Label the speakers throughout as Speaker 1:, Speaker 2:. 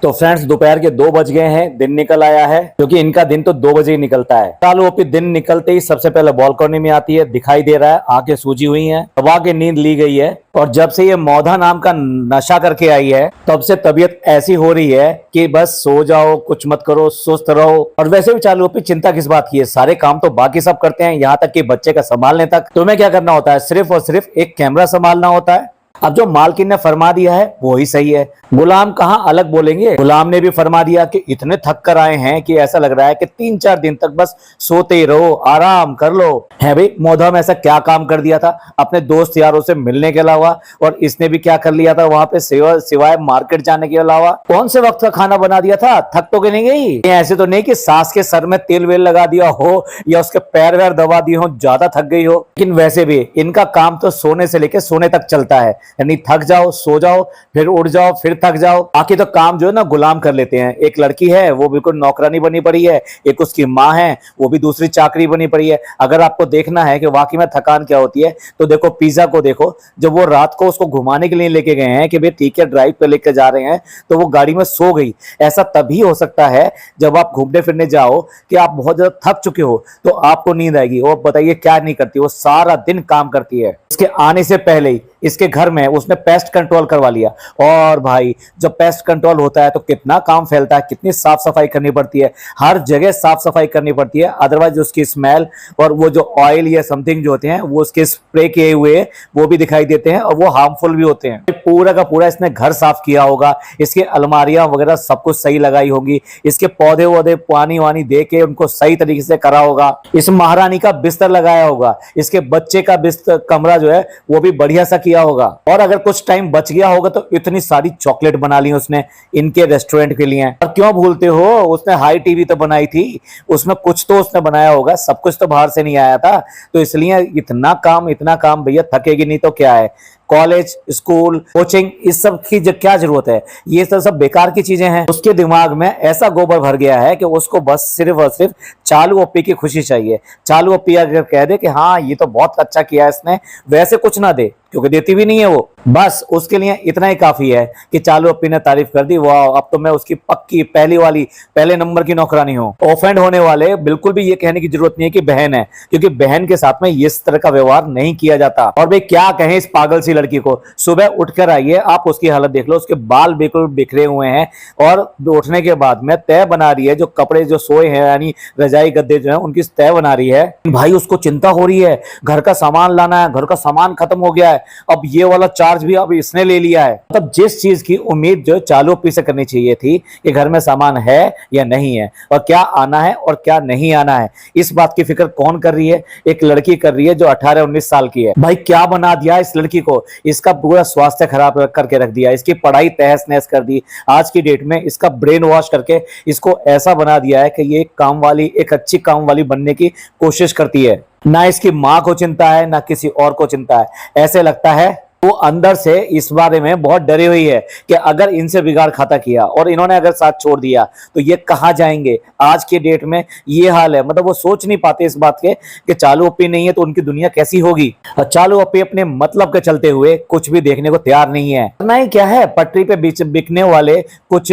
Speaker 1: तो फ्रेंड्स दोपहर के 2 बज गए हैं, दिन निकल आया है क्योंकि इनका दिन तो 2 बजे ही निकलता है। चालू ओपी दिन निकलते ही सबसे पहले बालकनी में आती है, दिखाई दे रहा है, आंखें सूजी हुई हैं, दबा के नींद ली गई है। और जब से ये मौधा नाम का नशा करके आई है तब से तबीयत ऐसी हो रही है कि बस सो जाओ, कुछ मत करो, सुस्त रहो। और वैसे भी चालू ओपी चिंता किस बात की है, सारे काम तो बाकी सब करते हैं, यहाँ तक कि बच्चे का संभालने तक। तुम्हें क्या करना होता है, सिर्फ और सिर्फ एक कैमरा संभालना होता है। अब जो मालकिन ने फरमा दिया है वो ही सही है, गुलाम कहाँ अलग बोलेंगे। गुलाम ने भी फरमा दिया कि इतने थक कर आए हैं कि ऐसा लग रहा है कि 3-4 दिन तक बस सोते ही रहो, आराम कर लो। है भाई, मौधा में ऐसा क्या काम कर दिया था अपने दोस्त यारों से मिलने के अलावा, और इसने भी क्या कर लिया था वहां पे सिवाय मार्केट जाने के अलावा। कौन से वक्त का खाना बना दिया था, थक तो नहीं गई। ऐसे तो नहीं कि सास के सर में तेल वेल लगा दिया हो या उसके पैर वैर दबा दिए हो, ज्यादा थक गई हो। लेकिन वैसे भी इनका काम तो सोने से लेकर सोने तक चलता है, यानी थक जाओ, सो जाओ, फिर उठ जाओ, फिर थक जाओ। बाकी तो काम जो है ना गुलाम कर लेते हैं। एक लड़की है वो बिल्कुल नौकरानी बनी पड़ी है, एक उसकी माँ है वो भी दूसरी चाकरी बनी पड़ी है। अगर आपको देखना है कि वाकई में थकान क्या होती है तो देखो पिज्जा को देखो, जब वो रात को उसको घुमाने के लिए लेके गए हैं कि भाई ठीक है ड्राइव पे लेके जा रहे हैं, तो वो गाड़ी में सो गई। ऐसा तभी हो सकता है जब आप घूमने फिरने जाओ कि आप बहुत ज्यादा थक चुके हो तो आपको नींद आएगी। वो बताइए क्या नहीं करती, वो सारा दिन काम करती है। इसके आने से पहले ही इसके घर में उसने पेस्ट कंट्रोल करवा लिया। और भाई जब पेस्ट कंट्रोल होता है तो कितना काम फैलता है, कितनी साफ सफाई करनी पड़ती है, हर जगह साफ सफाई करनी पड़ती है। अदरवाइज उसकी स्मेल और वो जो ऑयल या समथिंग जो होते हैं वो उसके स्प्रे किए हुए वो भी दिखाई देते हैं और वो हार्मफुल भी होते हैं। पूरा का पूरा इसने घर साफ किया होगा, इसके अलमारियां वगैरह सब कुछ सही लगाई होगी, इसके पौधे वौधे पानी वानी दे के उनको सही तरीके से करा होगा, इस महारानी का बिस्तर लगाया होगा, इसके बच्चे का बिस्तर कमरा जो है वो भी बढ़िया सा किया होगा। और अगर कुछ टाइम बच गया होगा तो इतनी सारी चॉकलेट बना ली उसने इनके रेस्टोरेंट के लिए। और क्यों भूलते हो, उसने हाई टीवी तो बनाई थी, उसमें कुछ तो उसने बनाया होगा, सब कुछ तो बाहर से नहीं आया था। तो इसलिए इतना काम भैया, थकेगी नहीं तो क्या है। कॉलेज, स्कूल, कोचिंग, इस सब की क्या जरूरत है, ये सब बेकार की चीजें हैं। उसके दिमाग में ऐसा गोबर भर गया है कि उसको बस सिर्फ और सिर्फ चालू ओपी की खुशी चाहिए। चालू ओपी अगर कह दे कि हाँ ये तो बहुत अच्छा किया इसने, वैसे कुछ ना दे क्योंकि देती भी नहीं है वो, बस उसके लिए इतना ही काफी है कि चालू ओपी ने तारीफ कर दी, वाह अब तो मैं उसकी पक्की पहले नंबर की नौकरानी हूँ। ऑफेंड होने वाले बिल्कुल भी ये कहने की जरूरत नहीं है कि बहन है, क्योंकि बहन के साथ में इस तरह का व्यवहार नहीं किया जाता। और भाई क्या कहें इस पागल सी लड़की को, सुबह उठकर आइए आप उसकी हालत देख लो, उसके बाल बिल्कुल बिखरे हुए हैं और उठने के बाद में तय बना रही है, जो कपड़े जो सोए हैं यानी रजाई गद्दे जो है उनकी तय बना रही है। भाई उसको चिंता हो रही है, घर का सामान लाना है, घर का सामान खत्म हो गया है, अब ये वाला चार्ज भी अब इसने ले लिया है। मतलब जिस चीज की उम्मीद जो चालू ओपी से करनी चाहिए थी कि घर में सामान है या नहीं है और क्या आना है और क्या नहीं आना है, इस बात की फिक्र कौन कर रही है, एक लड़की कर रही है जो 18-19 साल की है। भाई क्या बना दिया इस लड़की को, इसका पूरा स्वास्थ्य खराब करके रख दिया, इसकी पढ़ाई तहस नहस कर दी, आज की डेट में इसका ब्रेन वॉश करके इसको ऐसा बना दिया है कि ये एक अच्छी काम वाली बनने की कोशिश करती है। ना इसकी माँ को चिंता है ना किसी और को चिंता है। ऐसे लगता है वो अंदर से इस बारे में बहुत डरी हुई है कि अगर इनसे बिगाड़ खाता किया और इन्होंने अगर साथ छोड़ दिया तो ये कहाँ जाएंगे। आज के डेट में ये हाल है, मतलब वो सोच नहीं पाते इस बात के कि चालू ओपी नहीं है तो उनकी दुनिया कैसी होगी। और चालू ओपी अपने मतलब के चलते हुए कुछ भी देखने को तैयार नहीं है। ना ही क्या है, पटरी पे बिकने वाले कुछ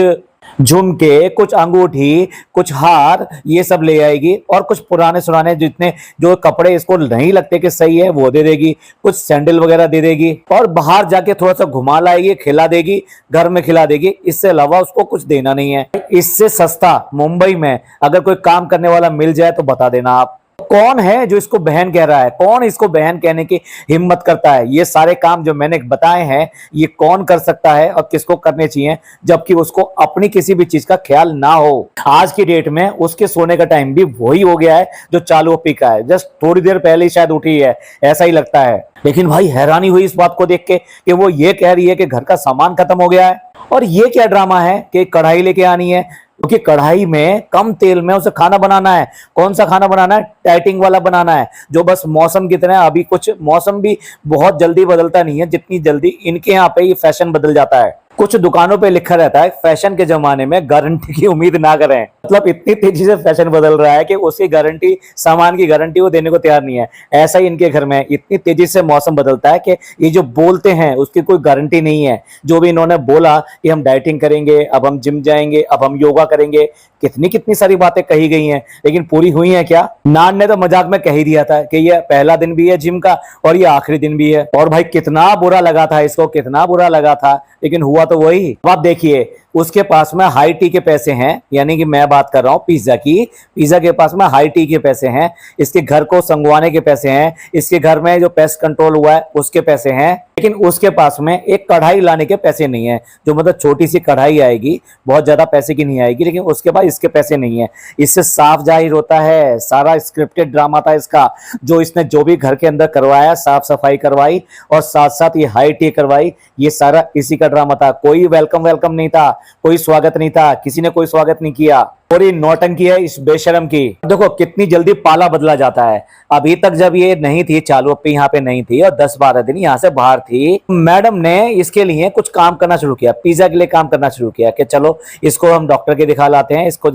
Speaker 1: झुमके, कुछ अंगूठी, कुछ हार, ये सब ले आएगी और कुछ पुराने सुराने जितने जो कपड़े इसको नहीं लगते कि सही है वो दे देगी, कुछ सैंडल वगैरह दे देगी और बाहर जाके थोड़ा सा घुमा लाएगी, खिला देगी, घर में खिला देगी। इससे अलावा उसको कुछ देना नहीं है। इससे सस्ता मुंबई में अगर कोई काम करने वाला मिल जाए तो बता देना आप। कौन है जो इसको बहन कह रहा है, कौन इसको बहन कहने की हिम्मत करता है। ये सारे काम जो मैंने बताए हैं ये कौन कर सकता है और किसको करने चाहिए, जबकि उसको अपनी किसी भी चीज का ख्याल ना हो। आज की डेट में उसके सोने का टाइम भी वही हो गया है जो चालू ओपी का है, जस्ट थोड़ी देर पहले ही शायद उठी है, ऐसा ही लगता है। लेकिन भाई हैरानी हुई इस बात को देख के कि वो ये कह रही है कि घर का सामान खत्म हो गया है। और ये क्या ड्रामा है कि कढ़ाई लेके आनी है, क्योंकि कढ़ाई में कम तेल में उसे खाना बनाना है। कौन सा खाना बनाना है, टाइटिंग वाला बनाना है, जो बस मौसम की तरह। अभी कुछ मौसम भी बहुत जल्दी बदलता नहीं है जितनी जल्दी इनके यहाँ पे ये फैशन बदल जाता है। कुछ दुकानों पे लिखा रहता है फैशन के जमाने में गारंटी की उम्मीद ना करें। मतलब इतनी तेजी से फैशन बदल रहा है कि उसकी गारंटी, सामान की गारंटी वो देने को तैयार नहीं है। ऐसा ही इनके घर में इतनी तेजी से मौसम बदलता है कि ये जो बोलते हैं उसकी कोई गारंटी नहीं है। जो भी इन्होंने बोला कि हम डाइटिंग करेंगे, अब हम जिम जाएंगे, अब हम योगा करेंगे, कितनी कितनी सारी बातें कही गई हैं, लेकिन पूरी हुई हैं क्या? नान ने तो मजाक में कह ही दिया था कि ये पहला दिन भी है जिम का और ये आखिरी दिन भी है। और भाई कितना बुरा लगा था इसको, कितना बुरा लगा था, लेकिन हुआ तो वही। अब आप देखिए उसके पास में हाई टी के पैसे हैं, यानी कि मैं बात कर रहा हूं पिज्जा की। पिज्जा के पास में हाई टी के पैसे हैं, इसके घर को संगवाने के पैसे हैं, इसके घर में जो पेस्ट कंट्रोल हुआ है उसके पैसे हैं, लेकिन उसके पास में एक कढ़ाई लाने के पैसे नहीं है। जो मतलब छोटी सी कढ़ाई आएगी, बहुत ज्यादा पैसे की नहीं आएगी, लेकिन उसके पास इसके पैसे नहीं है। इससे साफ जाहिर होता है सारा स्क्रिप्टेड ड्रामा था इसका। जो इसने जो भी घर के अंदर करवाया, साफ सफाई करवाई और साथ साथ ये हाई टी करवाई, ये सारा इसी का ड्रामा था। कोई वेलकम नहीं था, कोई स्वागत नहीं था, किसी ने कोई स्वागत नहीं किया। और ये नौटंकी है इस बेशरम की। देखो कितनी जल्दी पाला बदला जाता है। अभी तक जब ये नहीं थी चालू, अपनी यहाँ पे नहीं थी और 10-12 दिन यहाँ से बाहर थी, मैडम ने इसके लिए कुछ काम करना शुरू किया, पिज्जा के लिए काम करना शुरू किया कि चलो इसको हम डॉक्टर के दिखा लाते हैं, इसको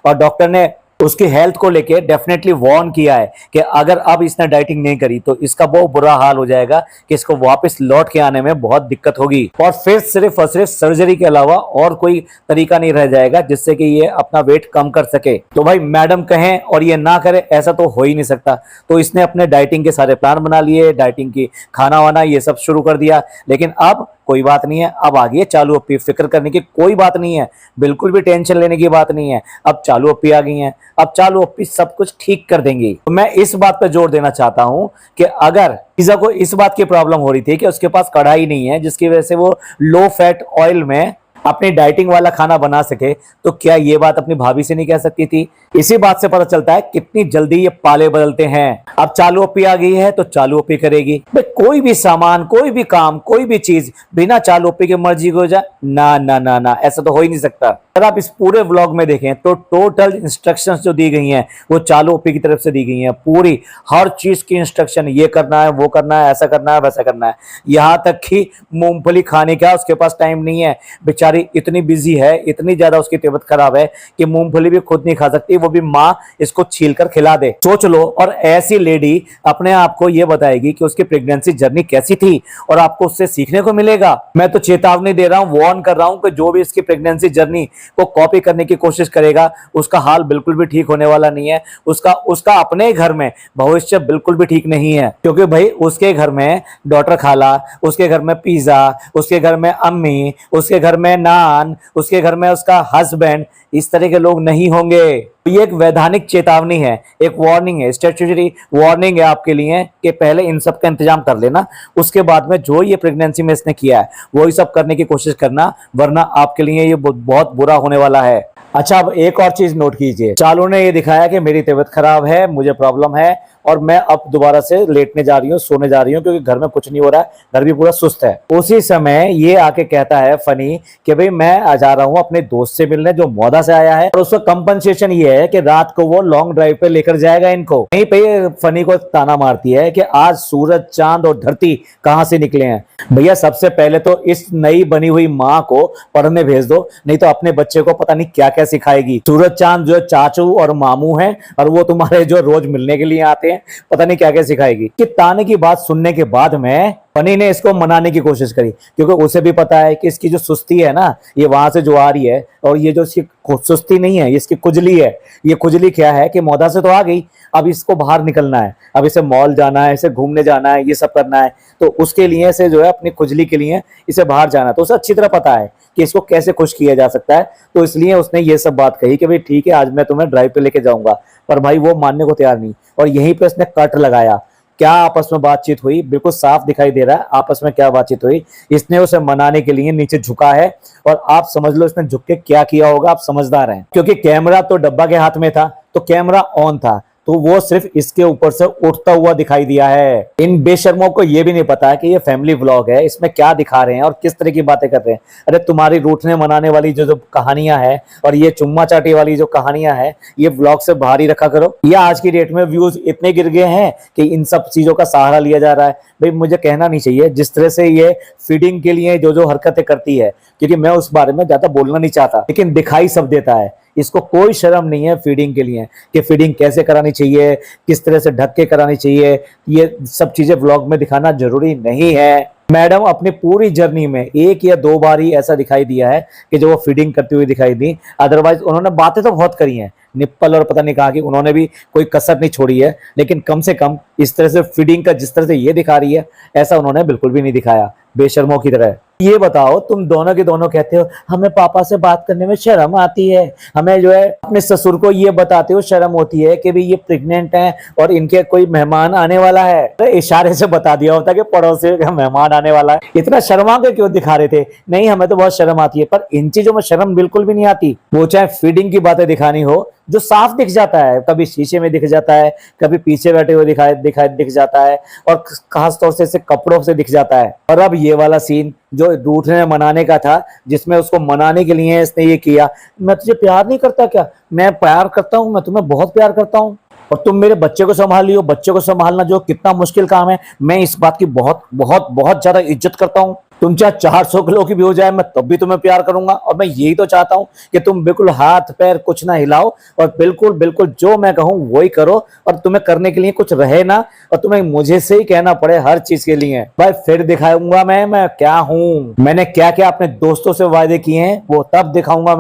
Speaker 1: और डॉक्टर ने उसकी हेल्थ को लेके डेफिनेटली वार्न किया है कि अगर अब इसने डाइटिंग नहीं करी तो इसका बहुत बुरा हाल हो जाएगा, कि इसको वापस लौट के आने में बहुत दिक्कत होगी और फिर सिर्फ और सिर्फ सर्जरी के अलावा और कोई तरीका नहीं रह जाएगा जिससे कि ये अपना वेट कम कर सके। तो भाई मैडम कहें और ये ना करे, ऐसा तो हो ही नहीं सकता। तो इसने अपने डाइटिंग के सारे प्लान बना लिए, डाइटिंग की खाना वाना ये सब शुरू कर दिया, लेकिन अब कोई बात नहीं है। अब आगे चालू अपी, फिक्र करने की कोई बात नहीं है, बिल्कुल भी टेंशन लेने की बात नहीं है। अब चालू अपी आ गई हैं, अब चालू अपी सब कुछ ठीक कर देंगी। तो मैं इस बात पर जोर देना चाहता हूं कि अगर पिज़्ज़ा को इस बात की प्रॉब्लम हो रही थी कि उसके पास कढ़ाई नहीं है जिसकी वजह से वो लो फैट ऑयल में अपनी डाइटिंग वाला खाना बना सके, तो क्या ये बात अपनी भाभी से नहीं कह सकती थी? इसी बात से पता चलता है कितनी जल्दी ये पाले बदलते हैं। अब चालू अपी आ गई है तो चालू अपी करेगी। भाई कोई भी सामान, कोई भी काम, कोई भी चीज बिना चालू अपी की मर्जी हो जाए, ना ना ना ना, ऐसा तो हो ही नहीं सकता। अगर आप इस पूरे व्लॉग में देखें तो टोटल इंस्ट्रक्शंस जो दी गई हैं वो चालू अपी की तरफ से दी गई हैं। पूरी हर चीज की इंस्ट्रक्शन, ये करना है, वो करना है, ऐसा करना है, वैसा करना है। यहां तक कि मूंगफली खाने का उसके पास टाइम नहीं है। बेचारी इतनी बिजी है, इतनी ज्यादा उसकी तबीयत खराब है कि मूंगफली भी खुद नहीं खा सकती, वो भी माँ इसको छील कर खिला दे। सोच लो, और ऐसी लेडी अपने आप को ये बताएगी कि उसकी प्रेगनेंसी जर्नी कैसी थी और आपको उससे सीखने को मिलेगा। मैं तो चेतावनी दे रहा हूं, वार्न कर रहा हूं कि जो भी इसकी प्रेगनेंसी जर्नी को कॉपी करने की कोशिश करेगा उसका हाल बिल्कुल भी ठीक होने वाला नहीं है। उसका अपने घर में भविष्य बिल्कुल भी ठीक नहीं है, क्योंकि भाई उसके घर में डॉटर खाला, उसके घर में पिज्जा, उसके घर में अम्मी, उसके घर में नान, उसके घर में उसका हस्बैंड, इस तरह के लोग नहीं होंगे। ये एक वैधानिक चेतावनी है, एक वार्निंग है, स्टैट्यूटरी वार्निंग है आपके लिए कि पहले इन सब का इंतजाम कर लेना, उसके बाद में जो ये प्रेगनेंसी में इसने किया है वही सब करने की कोशिश करना, वरना आपके लिए ये बहुत बुरा होने वाला है। अच्छा, अब एक और चीज नोट कीजिए, चालू ने ये दिखाया कि मेरी तबीयत खराब है, मुझे प्रॉब्लम है और मैं अब दोबारा से लेटने जा रही हूँ, सोने जा रही हूँ, क्योंकि घर में कुछ नहीं हो रहा है, घर भी पूरा सुस्त है। उसी समय ये आके कहता है फनी कि भाई मैं आ जा रहा हूँ अपने दोस्त से मिलने जो मौदा से आया है, और उसका कंपनसेशन ये है कि रात को वो लॉन्ग ड्राइव पे लेकर जाएगा इनको। वहीं पे फनी को ताना मारती है कि आज सूरज, चांद और धरती कहां से निकले हैं। भैया सबसे पहले तो इस नई बनी हुई माँ को पढ़ने भेज दो, नहीं तो अपने बच्चे को पता नहीं क्या क्या सिखाएगी। सूरज चांद जो चाचू और मामू हैं और वो तुम्हारे जो रोज मिलने के लिए आते हैं, पता नहीं क्या क्या सिखाएगी। कि ताने की बात सुनने के बाद में फनी ने इसको मनाने की कोशिश करी, क्योंकि उसे भी पता है कि इसकी जो सुस्ती है ना, ये वहां से जो आ रही है, और ये जो इसकी सुस्ती नहीं है, ये इसकी खुजली है। ये खुजली क्या है कि मौदा से तो आ गई, अब इसको बाहर निकलना है, अब इसे मॉल जाना है, इसे घूमने जाना है, ये सब करना है, तो उसके लिए इसे जो है अपनी खुजली के लिए इसे बाहर जाना है। तो उसे अच्छी तरह पता है कि इसको कैसे खुश किया जा सकता है, तो इसलिए उसने ये सब बात कही कि भाई ठीक है आज मैं तुम्हें ड्राइव पे लेके जाऊंगा। पर भाई वो मानने को तैयार नहीं, और यहीं पे उसने कट लगाया। क्या आपस में बातचीत हुई, बिल्कुल साफ दिखाई दे रहा है आपस में क्या बातचीत हुई। इसने उसे मनाने के लिए नीचे झुका है, और आप समझ लो इसने झुक के क्या किया होगा, आप समझदार हैं। क्योंकि कैमरा तो डब्बा के हाथ में था, तो कैमरा ऑन था, तो वो सिर्फ इसके ऊपर से उठता हुआ दिखाई दिया है। इन बेशर्मों को ये भी नहीं पता कि ये फैमिली व्लॉग है, इसमें क्या दिखा रहे हैं और किस तरह की बातें कर रहे हैं। अरे तुम्हारी रूठने मनाने वाली जो जो कहानियां हैं और ये चुम्मा चाटी वाली जो कहानियां हैं, ये व्लॉग से बाहर ही रखा करो। ये आज की डेट में व्यूज इतने गिर गए हैं कि इन सब चीजों का सहारा लिया जा रहा है। भाई मुझे कहना नहीं चाहिए जिस तरह से ये फीडिंग के लिए जो जो हरकतें करती है, क्योंकि मैं उस बारे में ज्यादा बोलना नहीं चाहता, लेकिन दिखाई सब देता है। इसको कोई शर्म नहीं है फीडिंग के लिए कि फीडिंग कैसे करानी चाहिए, किस तरह से ढक के करानी चाहिए। ये सब चीजें व्लॉग में दिखाना जरूरी नहीं है। मैडम अपनी पूरी जर्नी में एक या दो बार ही ऐसा दिखाई दिया है कि जो वो फीडिंग करती हुई दिखाई दी, अदरवाइज उन्होंने बातें तो बहुत करी हैं, निप्पल और पता नहीं कहा कि उन्होंने भी कोई कसर नहीं छोड़ी है, लेकिन कम से कम इस तरह से फीडिंग का जिस तरह से ये दिखा रही है ऐसा उन्होंने बिल्कुल भी नहीं दिखाया, बेशर्मों की तरह। ये बताओ तुम दोनों के दोनों कहते हो हमें पापा से बात करने में शर्म आती है, हमें जो है अपने ससुर को ये बताते हो शर्म होती है कि भी ये प्रेग्नेंट हैं और इनके कोई मेहमान आने वाला है। तो इशारे से बता दिया होता कि पड़ोसी का मेहमान आने वाला है। इतना शर्मा के क्यों दिखा रहे थे? नहीं हमें तो बहुत शर्म आती है, पर इन चीजों में शर्म बिल्कुल भी नहीं आती। वो चाहे फीडिंग की बातें दिखानी हो जो साफ दिख जाता है, कभी शीशे में दिख जाता है, कभी पीछे बैठे हुए दिख जाता है, और खास तौर से कपड़ों से दिख जाता है। और अब ये वाला सीन जो रूठने मनाने का था, जिसमें उसको मनाने के लिए इसने ये किया, मैं तुझे प्यार नहीं करता क्या? मैं प्यार करता हूँ, मैं तुम्हें बहुत प्यार करता हूँ, और तुम मेरे बच्चे को संभाल लियो। बच्चे को संभालना जो कितना मुश्किल काम है, मैं इस बात की बहुत बहुत बहुत ज्यादा इज्जत करता हूँ। तुम चाहे 400 किलो की भी हो जाए, मैं तब भी तुम्हें प्यार करूंगा। और मैं यही तो चाहता हूं कि तुम बिल्कुल हाथ पैर कुछ ना हिलाओ और बिल्कुल बिल्कुल जो मैं कहूं वही करो, और तुम्हें करने के लिए कुछ रहे ना, और तुम्हें मुझे से ही कहना पड़े हर चीज के लिए। भाई फिर दिखाऊंगा मैं क्या हूं, मैंने क्या क्या अपने दोस्तों से वायदे किए हैं वो तब दिखाऊंगा।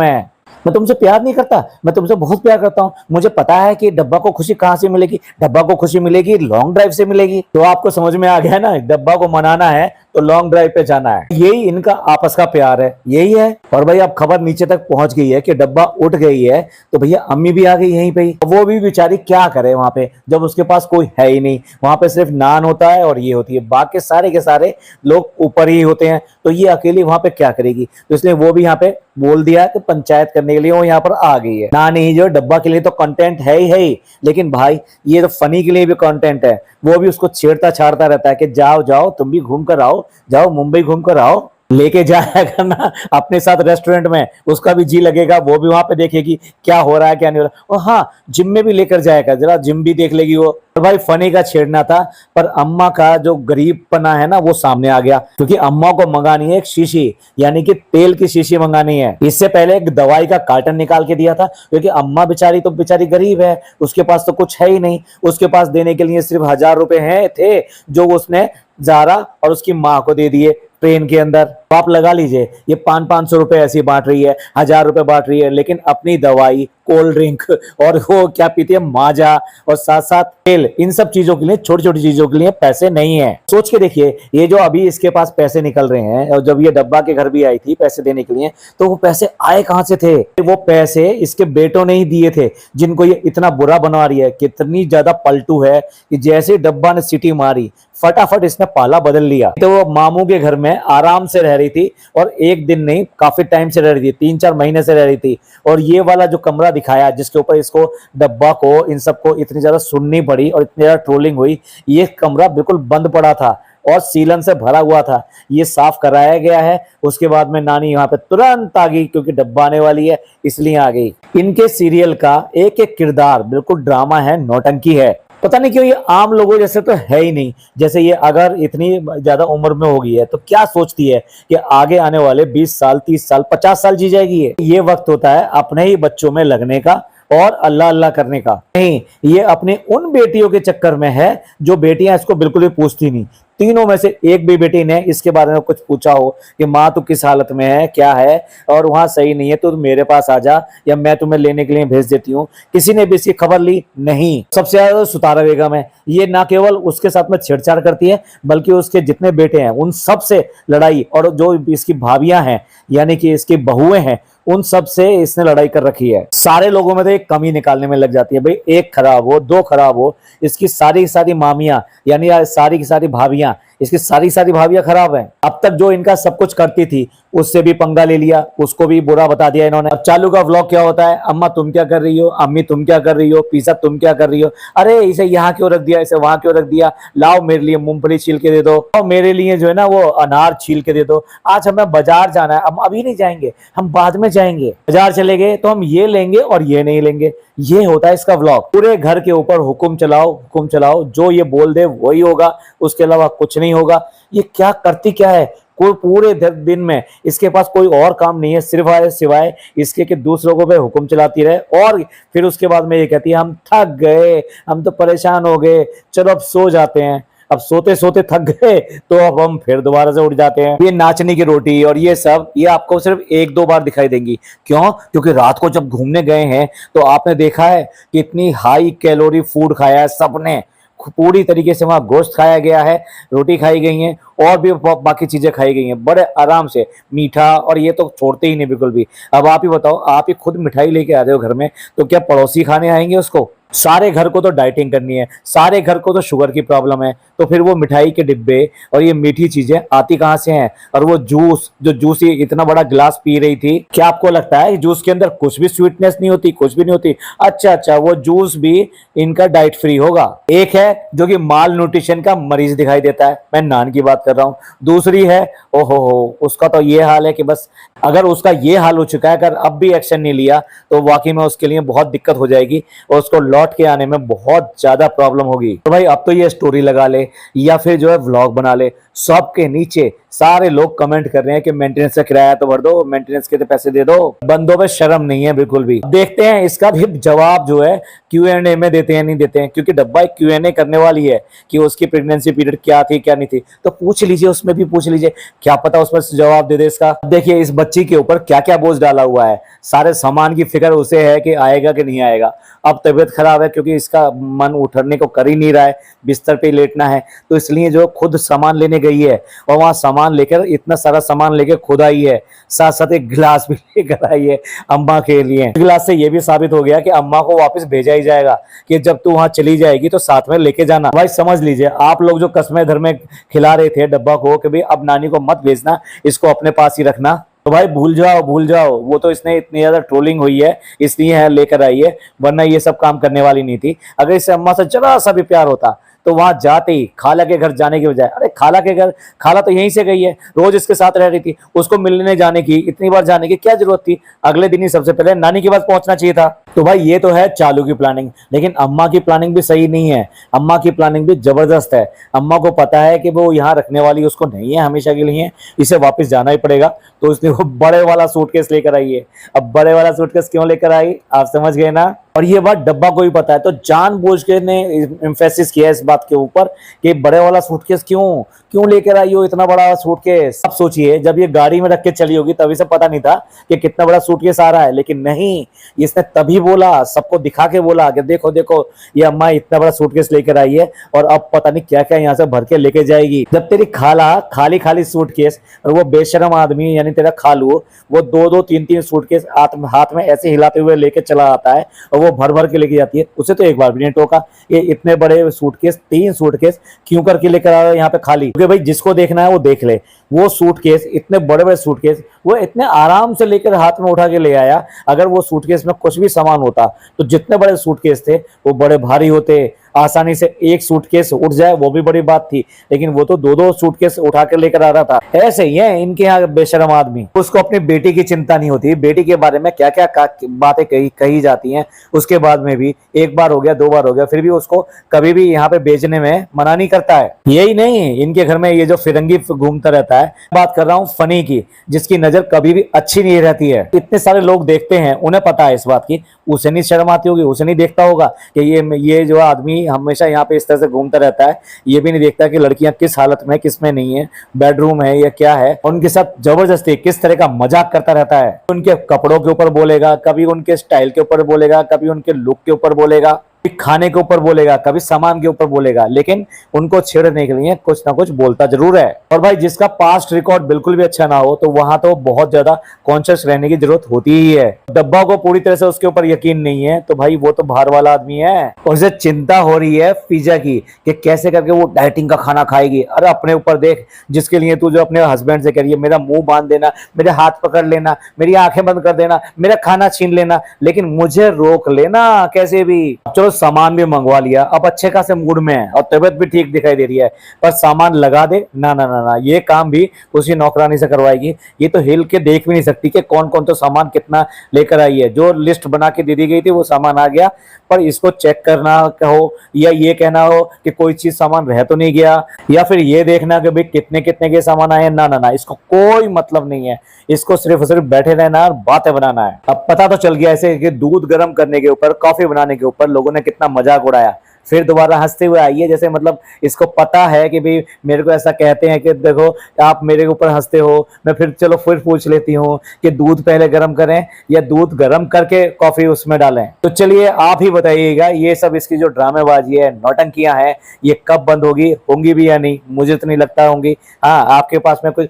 Speaker 1: मैं तुमसे प्यार नहीं करता, मैं तुमसे बहुत प्यार करता हूं। मुझे पता है कि डब्बा को खुशी कहां से मिलेगी, डब्बा को खुशी मिलेगी लॉन्ग ड्राइव से मिलेगी। तो आपको समझ में आ गया ना, डब्बा को मनाना है तो लॉन्ग ड्राइव पे जाना है। यही इनका आपस का प्यार है, यही है। और भाई अब खबर नीचे तक पहुंच गई है कि डब्बा उठ गई है, तो भैया अम्मी भी आ गई यहीं पे। वो भी बेचारी क्या करे वहां पे, जब उसके पास कोई है ही नहीं। वहां पे सिर्फ नान होता है और ये होती है, बाकी सारे के सारे लोग ऊपर ही होते हैं, तो ये अकेली वहां पे क्या करेगी। तो इसलिए वो भी यहाँ पे बोल दिया कि पंचायत करने के लिए वो यहाँ पर आ गई है। ना नहीं, जो डब्बा के लिए तो कंटेंट है ही, लेकिन भाई ये तो फनी के लिए भी कंटेंट है। वो भी उसको छेड़ता छाड़ता रहता है कि जाओ जाओ तुम भी घूम कर आओ, जाओ मुंबई घूम कर आओ, लेके जाया करना अपने साथ रेस्टोरेंट में, उसका भी जी लगेगा, वो भी वहां पे देखेगी क्या हो रहा है क्या नहीं हो रहा। और हाँ, जिम में भी लेकर जाएगा, जरा जिम भी देख लेगी वो। तो भाई फनी का छेड़ना था, पर अम्मा का जो गरीबपना है ना वो सामने आ गया, क्योंकि अम्मा को मंगानी है एक शीशी, यानी कि तेल की शीशी मंगानी है। इससे पहले एक दवाई का कार्टन निकाल के दिया था, क्योंकि अम्मा बेचारी तो बेचारी गरीब है, उसके पास तो कुछ है ही नहीं। उसके पास देने के लिए सिर्फ 1000 रुपए हैं थे, जो उसने ज़ारा और उसकी माँ को दे दिए ट्रेन के अंदर। तो आप लगा लीजिए, ये 500-500 रुपए ऐसी बांट रही है, 1000 रुपए बांट रही है, लेकिन अपनी दवाई, कोल्ड ड्रिंक और वो क्या पीती है माजा, और साथ साथ तेल, इन सब चीजों के लिए, छोटी छोटी चीजों के लिए पैसे नहीं है। सोच के देखिए, ये जो अभी इसके पास पैसे निकल रहे हैं, और जब ये डब्बा के घर भी आई थी पैसे देने के लिए, तो वो पैसे आए कहां से थे? वो पैसे इसके बेटों ने ही दिए थे, जिनको ये इतना बुरा बना रही है। कितनी ज्यादा पलटू है कि जैसे डब्बा ने सीटी मारी, फटाफट इसने पाला बदल लिया। तो वो मामू के घर में आराम से रह रही थी, और एक दिन नहीं काफी टाइम से रह रही थी, 3-4 महीने से रह रही थी। और ये वाला जो कमरा दिखाया जिसके ऊपर इसको, डब्बा को, इन सबको इतनी ज्यादा सुननी पड़ी और इतनी ज्यादा ट्रोलिंग हुई, ये कमरा बिल्कुल बंद पड़ा था और सीलन से भरा हुआ था। ये साफ कराया गया है। उसके बाद में नानी यहाँ पे तुरंत आ गई, क्योंकि डब्बा आने वाली है इसलिए आ गई। इनके सीरियल का एक एक किरदार बिल्कुल ड्रामा है, नौटंकी है। पता नहीं क्यों ये आम लोगों जैसे तो है ही नहीं। जैसे ये अगर इतनी ज्यादा उम्र में हो गई है तो क्या सोचती है कि आगे आने वाले 20 साल, 30 साल, 50 साल जी जाएगी। ये वक्त होता है अपने ही बच्चों में लगने का और अल्लाह अल्लाह करने का। नहीं, ये अपने उन बेटियों के चक्कर में है जो बेटियां इसको बिल्कुल भी पूछती नहीं। तीनों में से एक भी बेटी ने इसके बारे में कुछ पूछा हो कि माँ तू किस हालत में है, क्या है, और वहां सही नहीं है तो मेरे पास आ जा, या मैं तुम्हें लेने के लिए भेज देती हूँ, किसी ने भी इसकी खबर ली नहीं। सबसे ज्यादा सुतारा बेगम है। ये ना केवल उसके साथ में छेड़छाड़ करती है, बल्कि उसके जितने बेटे हैं उन सब से लड़ाई, और जो इसकी भाभियां हैं यानी कि इसकी बहुएं हैं, उन सब से इसने लड़ाई कर रखी है। सारे लोगों में तो एक कमी निकालने में लग जाती है। भाई एक खराब हो, दो खराब हो, इसकी सारी की सारी मामियां यानी सारी की सारी भाभियां इसकी सारी सारी भाभियां खराब हैं। अब तक जो इनका सब कुछ करती थी उससे भी पंगा ले लिया, उसको भी बुरा बता दिया इन्होंने। अब चालू का व्लॉग क्या होता है, अम्मा तुम क्या कर रही हो, अम्मी तुम क्या कर रही हो, पीसा तुम क्या कर रही हो, अरे इसे यहाँ क्यों रख दिया, इसे वहां क्यों रख दिया, लाओ मेरे लिए मूंगफली छील के दे दो, और मेरे लिए जो है ना वो अनार छील के दे दो, आज हमें बाजार जाना है, हम अभी नहीं जाएंगे, हम बाद में जाएंगे, बाजार चले गए तो हम ये लेंगे और ये नहीं लेंगे। ये होता है इसका व्लॉग। पूरे घर के ऊपर हुक्म चलाओ, जो ये बोल दे वही होगा, उसके अलावा कुछ नहीं होगा। ये क्या करती क्या है, कोई पूरे दिन में इसके पास कोई और काम नहीं है सिर्फ सिवाय इसके कि दूसरों को पे हुक्म चलाती रहे, और फिर उसके बाद में ये कहती है हम थक गए, हम तो परेशान हो गए, चलो अब सो जाते हैं। अब सोते सोते थक गए तो अब हम फिर दोबारा से उठ जाते हैं। ये नाचने की रोटी और ये सब ये आपको सिर्फ एक दो बार दिखाई देंगी। क्यों? क्योंकि रात को जब घूमने गए हैं तो आपने देखा है कि इतनी हाई कैलोरी फूड खाया है सबने, पूरी तरीके से वहां गोश्त खाया गया है, रोटी खाई गई है और भी बाकी चीजें खाई गई हैं बड़े आराम से, मीठा और ये तो छोड़ते ही नहीं बिल्कुल भी। अब आप ही बताओ, आप ही खुद मिठाई लेके आ रहे हो घर में, तो क्या पड़ोसी खाने आएंगे उसको? सारे घर को तो डाइटिंग करनी है, सारे घर को तो शुगर की प्रॉब्लम है, तो फिर वो मिठाई के डिब्बे और ये मीठी चीजें आती कहां से हैं? और वो जूस ये इतना बड़ा गिलास पी रही थी, क्या आपको लगता है जूस के अंदर कुछ भी स्वीटनेस नहीं होती, कुछ भी नहीं होती? अच्छा, वो जूस भी इनका डाइट फ्री होगा। एक है जो कि माल न्यूट्रिशन का मरीज दिखाई देता है, मैं नान की बात कर रहा हूं। दूसरी है ओहो उसका तो ये हाल है कि बस अगर उसका ये हाल हो चुका है, अगर अब भी एक्शन नहीं लिया तो वाकई में उसके लिए बहुत दिक्कत हो जाएगी और उसको लौट के आने में बहुत ज्यादा प्रॉब्लम होगी। तो भाई अब तो ये स्टोरी लगा ले या फिर जो है व्लॉग बना ले, सबके नीचे सारे लोग कमेंट कर रहे हैं कि मेंटेनेंस का किराया तो भर दो, मेंटेनेंस के तो पैसे दे दो। बंदों पे शर्म नहीं है बिल्कुल भी। देखते हैं इसका भी जवाब जो है Q&A में देते हैं नहीं देते हैं, क्योंकि डब्बा एक Q&A करने वाली है कि उसकी प्रेगनेंसी पीरियड क्या थी क्या नहीं थी, तो पूछ लीजिए, उसमें भी पूछ लीजिए, क्या पता उसमें जवाब दे दे इसका। देखिए इस बच्ची के ऊपर क्या क्या बोझ डाला हुआ है, सारे सामान की फिक्र उसे है कि आएगा कि नहीं आएगा। अब तबीयत खराब है क्योंकि इसका मन उठने को कर ही नहीं रहा है, बिस्तर पे लेटना है, तो इसलिए जो खुद सामान लेने गई है और वहां सामान लेकर इतना सारा सामान लेकर खुद आई है, साथ साथ एक गिलास भी लेकर आई है अम्मा के लिए। गिलास से ये भी साबित हो गया कि अम्मा को वापस भेजा ही जाएगा कि जब तू वहां चली जाएगी तो साथ में लेके जाना। भाई समझ लीजिए, आप लोग जो कस्में धर में खिला रहे थे डब्बा को कि भाई अब नानी को मत भेजना, इसको अपने पास ही रखना, तो भाई भूल जाओ, वो तो इसने इतनी ज्यादा ट्रोलिंग हुई है इसलिए है लेकर आई है, वरना ये सब काम करने वाली नहीं थी। अगर इससे अम्मा से जरा सा भी प्यार होता तो वहां जाते ही खाला के घर जाने के बजाय, अरे खाला के घर, खाला तो यहीं से गई है, रोज इसके साथ रह रही थी, उसको मिलने जाने की, इतनी बार जाने की क्या जरूरत थी? अगले दिन ही सबसे पहले नानी के पास पहुंचना चाहिए था। तो भाई ये तो है चालू की प्लानिंग, लेकिन अम्मा की प्लानिंग भी सही नहीं है, अम्मा की प्लानिंग भी जबरदस्त है। अम्मा को पता है कि वो यहाँ रखने वाली उसको नहीं है हमेशा के लिए, इसे वापस जाना ही पड़ेगा, तो इसलिए वो बड़े वाला सूटकेस लेकर आई है। अब बड़े वाला सूटकेस क्यों लेकर आई आप समझ गए ना? और ये बात डब्बा को भी पता है, तो जानबूझ के ने एम्फेसिस किया इस बात के ऊपर कि बड़े वाला सूटकेस क्यों लेकर आई हो, इतना बड़ा सूटकेस। अब सोचिए जब ये गाड़ी में रख के चली होगी तभी से पता नहीं था कि कितना बड़ा सूटकेस आ रहा है, लेकिन नहीं, इसने तभी बोला, सबको दिखा के बोला कि देखो देखो ये अम्मा इतना बड़ा सूटकेस लेकर आई है और अब पता नहीं क्या क्या यहाँ से भर के लेके जाएगी। जब तेरी खाला खाली खाली सूटकेस और वो बेशरम आदमी यानी तेरा खालू वो दो तीन सूटकेस हाथ में ऐसे हिलाते हुए लेके चला आता है और वो भर भर के लेके जाती है, उसे तो एक बार भी नहीं टोका। ये इतने बड़े सूटकेस, 3 सूटकेस क्यों करके लेकर आ रहा है यहाँ पे खाली? क्योंकि भाई जिसको देखना है वो देख ले। वो सूटकेस, इतने बड़े बड़े सूटकेस वो इतने आराम से लेकर हाथ में उठा के ले आया। अगर वो सूटकेस में कुछ भी सामान होता तो जितने बड़े सूटकेस थे वो बड़े भारी होते, आसानी से एक सूटकेस उठ जाए वो भी बड़ी बात थी, लेकिन वो तो 2 सूटकेस उठा कर लेकर आ रहा था। ऐसे ही है इनके यहाँ बेशरम आदमी, उसको अपनी बेटी की चिंता नहीं होती, बेटी के बारे में क्या क्या बातें कही जाती हैं, उसके बाद में भी एक बार हो गया 2 बार हो गया, फिर भी उसको कभी भी यहाँ पे बेचने में मना नहीं करता है। यही नहीं, इनके घर में ये जो फिरंगी घूमता रहता है, बात कर रहा हूँ फनी की, जिसकी नजर कभी भी अच्छी नहीं रहती है। इतने सारे लोग देखते हैं, उन्हें पता है इस बात की, उसे नहीं शर्म आती होगी, उसे नहीं देखता होगा कि ये जो आदमी हमेशा यहाँ पे इस तरह से घूमता रहता है, ये भी नहीं देखता कि लड़कियां किस हालत में किस में नहीं है, बेडरूम है या क्या है, उनके साथ जबरदस्ती किस तरह का मजाक करता रहता है। उनके कपड़ों के ऊपर बोलेगा, कभी उनके स्टाइल के ऊपर बोलेगा, कभी उनके लुक के ऊपर बोलेगा। खाने के ऊपर बोलेगा, कभी सामान के ऊपर बोलेगा, लेकिन उनको छेड़ने के लिए कुछ ना कुछ बोलता जरूर है। और भाई जिसका पास्ट रिकॉर्ड बिल्कुल भी अच्छा ना हो तो वहां तो बहुत ज्यादा कॉन्शियस रहने की जरूरत होती ही है। डब्बा को पूरी तरह से उसके ऊपर यकीन नहीं है तो भाई वो तो बाहर वाला आदमी है। और उसे चिंता हो रही है पिज्जा की कि कैसे करके वो डाइटिंग का खाना खाएगी। अरे अपने ऊपर देख, जिसके लिए तू जो अपने हस्बैंड से कह रही है मेरा मुंह बांध देना, मेरे हाथ पकड़ लेना, मेरी आंखें बंद कर देना, मेरा खाना छीन लेना, लेकिन मुझे रोक लेना कैसे भी। चलो सामान भी मंगवा लिया, अब अच्छे खासे मूड में है और तबीयत भी ठीक दिखाई दे रही है, पर सामान लगा दे ना ना ना ना, ये काम भी उसी नौकरानी से करवाएगी। ये तो हिल के देख भी नहीं सकती कि कौन कौन तो सामान कितना लेकर आई है। जो लिस्ट बना के दे दी गई थी वो सामान आ गया, पर इसको चेक करना हो या ये कहना हो कि कोई चीज सामान रह तो नहीं गया, या फिर ये देखना कि भाई कितने कितने के सामान आए, ना ना ना, इसको कोई मतलब नहीं है। इसको सिर्फ सिर्फ बैठे रहना और बातें बनाना है। अब पता तो चल गया ऐसे कि दूध गर्म करने के ऊपर, कॉफी बनाने के ऊपर लोगों ने कितना मजाक उड़ाया। फिर दोबारा हंसते हुए आई है, जैसे मतलब इसको पता है कि भाई मेरे को ऐसा कहते हैं कि देखो आप मेरे ऊपर हंसते हो, मैं फिर चलो फिर पूछ लेती हूँ कि दूध पहले गर्म करें या दूध गर्म करके कॉफी उसमें डालें। तो चलिए आप ही बताइएगा, ये सब इसकी जो ड्रामेबाजी है, नौटंकियां हैं, ये कब बंद होंगी भी या नहीं। मुझे तो नहीं लगता होंगी। हाँ, आपके पास में कुछ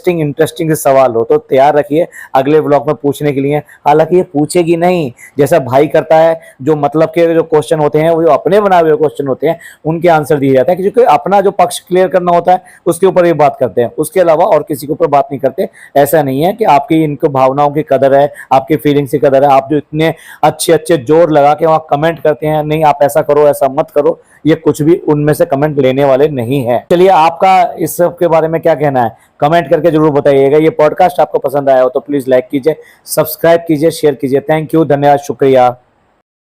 Speaker 1: इंटरेस्टिंग सवाल हो तो तैयार रखिए अगले ब्लॉग में पूछने के लिए। हालांकि ये पूछेगी नहीं, जैसा भाई करता है, जो मतलब के जो क्वेश्चन होते हैं वो अपने बनाए हुए क्वेश्चन होते हैं, उनके आंसर दिए जाते हैं, क्योंकि अपना जो पक्ष क्लियर करना होता है उसके ऊपर ये बात करते हैं, उसके अलावा और किसी के ऊपर बात नहीं करते। ऐसा नहीं है कि आपकी इनको भावनाओं की कदर है, आपकी फीलिंग्स की कदर है, आप जो इतने अच्छे अच्छे जोर लगा के वहां कमेंट करते हैं नहीं आप ऐसा करो ऐसा मत करो, ये कुछ भी उनमें से कमेंट लेने वाले नहीं है। चलिए आपका इस सब के बारे में क्या कहना है कमेंट करके जरूर बताइएगा। ये पॉडकास्ट आपको पसंद आया हो तो प्लीज लाइक कीजिए, सब्सक्राइब कीजिए, शेयर कीजिए। थैंक यू, धन्यवाद, शुक्रिया।